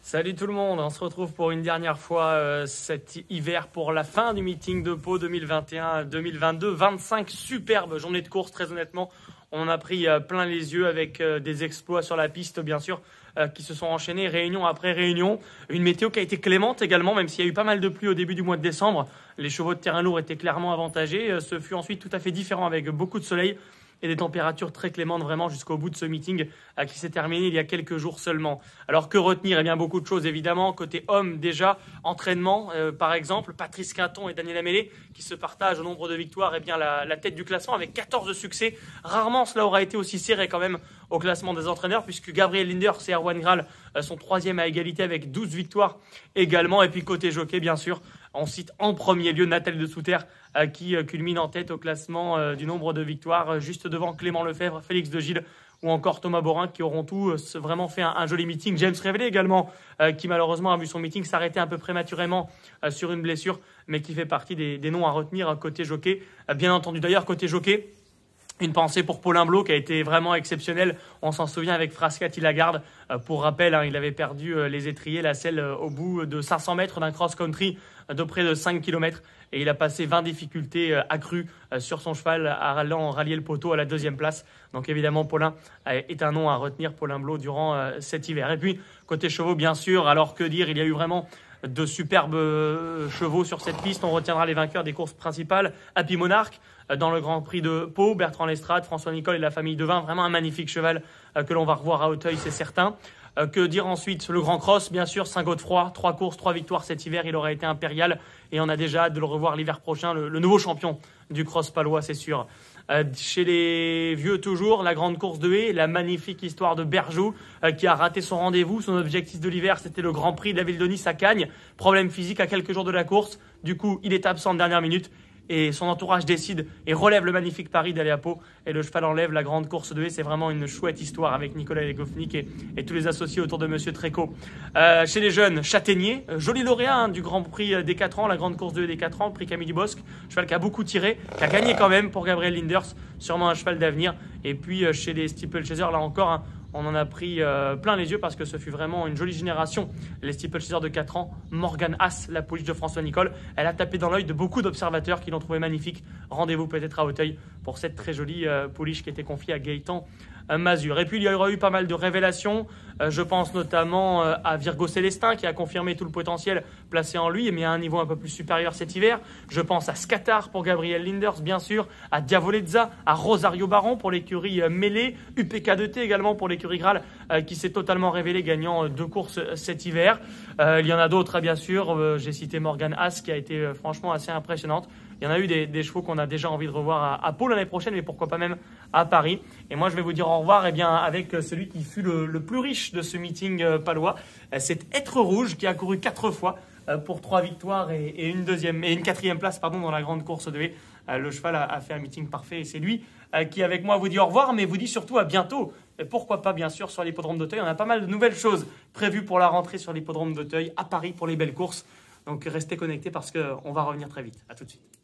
Salut tout le monde, on se retrouve pour une dernière fois cet hiver pour la fin du meeting de Pau 2021-2022. 25 superbes journées de course, très honnêtement. On en a pris plein les yeux avec des exploits sur la piste, bien sûr, qui se sont enchaînés réunion après réunion. Une météo qui a été clémente également, même s'il y a eu pas mal de pluie au début du mois de décembre. Les chevaux de terrain lourd étaient clairement avantagés. Ce fut ensuite tout à fait différent avec beaucoup de soleil et des températures très clémentes vraiment jusqu'au bout de ce meeting qui s'est terminé il y a quelques jours seulement. Alors que retenir? Eh bien beaucoup de choses évidemment. Côté homme déjà, entraînement par exemple, Patrice Quinton et Daniel Amélé qui se partagent au nombre de victoires bien la tête du classement avec 14 succès. Rarement cela aura été aussi serré quand même au classement des entraîneurs puisque Gabriel Linders et Erwan Graal sont troisième à égalité avec 12 victoires également. Et puis côté jockey bien sûr, on cite en premier lieu Nathalie de Souter qui culmine en tête au classement du nombre de victoires, juste devant Clément Lefebvre, Félix de Gilles ou encore Thomas Borin qui auront tous vraiment fait un joli meeting. James Révélé également qui malheureusement a vu son meeting s'arrêter un peu prématurément sur une blessure mais qui fait partie des noms à retenir côté jockey. Bien entendu d'ailleurs côté jockey, une pensée pour Paulin Blot qui a été vraiment exceptionnel. On s'en souvient avec Frascati Lagarde. Pour rappel, il avait perdu les étriers, la selle au bout de 500 mètres d'un cross-country de près de 5 km. Et il a passé 20 difficultés accrues sur son cheval allant rallier le poteau à la deuxième place. Donc évidemment, Paulin est un nom à retenir, Paulin Blot, durant cet hiver. Et puis, côté chevaux, bien sûr, alors que dire, il y a eu vraiment de superbes chevaux sur cette piste. On retiendra les vainqueurs des courses principales. Happy Monarch dans le Grand Prix de Pau, Bertrand Lestrade, François Nicole et la famille Devin. Vraiment un magnifique cheval que l'on va revoir à Auteuil, c'est certain. Que dire ensuite? Le Grand Cross, bien sûr, Saint-Godefroy, 3 courses, 3 victoires cet hiver. Il aurait été impérial et on a déjà hâte de le revoir l'hiver prochain. Le nouveau champion du cross palois, c'est sûr. Chez les vieux toujours, la grande course de haie, la magnifique histoire de Berjou qui a raté son rendez-vous. Son objectif de l'hiver, c'était le Grand Prix de la ville de Nice à Cagnes. Problème physique à quelques jours de la course. Du coup, il est absent de dernière minute. Et son entourage décide et relève le magnifique pari d'aller à Pau. Et le cheval enlève la grande course de haie. C'est vraiment une chouette histoire avec Nicolas Legofnik et tous les associés autour de Monsieur Tréco. Chez les jeunes, Châtaignier, joli lauréat du Grand Prix des 4 ans, la grande course de haie des 4 ans, prix Camille Dubosc. Cheval qui a beaucoup tiré, qui a gagné quand même pour Gabriel Linders. Sûrement un cheval d'avenir. Et puis chez les steeplechasers, là encore, on en a pris plein les yeux parce que ce fut vraiment une jolie génération. Les steeplechasers de 4 ans, Morgane Haas, la pouliche de François Nicole, elle a tapé dans l'œil de beaucoup d'observateurs qui l'ont trouvé magnifique. Rendez-vous peut-être à Auteuil pour cette très jolie pouliche qui était confiée à Gaëtan Mazur. Et puis il y aura eu pas mal de révélations. Je pense notamment à Virgo Célestin qui a confirmé tout le potentiel placé en lui, mais à un niveau un peu plus supérieur cet hiver. Je pense à Scatar pour Gabriel Linders, bien sûr, à Diavolezza, à Rosario Baron pour l'écurie Mêlée, UPK2T également pour l'écurie Graal qui s'est totalement révélé gagnant 2 courses cet hiver. Il y en a d'autres, bien sûr. J'ai cité Morgane Haas qui a été franchement assez impressionnante. Il y en a eu des chevaux qu'on a déjà envie de revoir à Pau l'année prochaine, mais pourquoi pas même à Paris. Et moi, je vais vous dire au revoir avec celui qui fut le plus riche de ce meeting palois. C'est Être Rouge qui a couru 4 fois pour 3 victoires et une 4e place dans la grande course de haie. Le cheval a fait un meeting parfait et c'est lui qui, avec moi, vous dit au revoir, mais vous dit surtout à bientôt. Et pourquoi pas, bien sûr, sur l'hippodrome d'Auteuil. On a pas mal de nouvelles choses prévues pour la rentrée sur l'hippodrome d'Auteuil, à Paris pour les belles courses. Donc, restez connectés parce qu'on va revenir très vite. À tout de suite.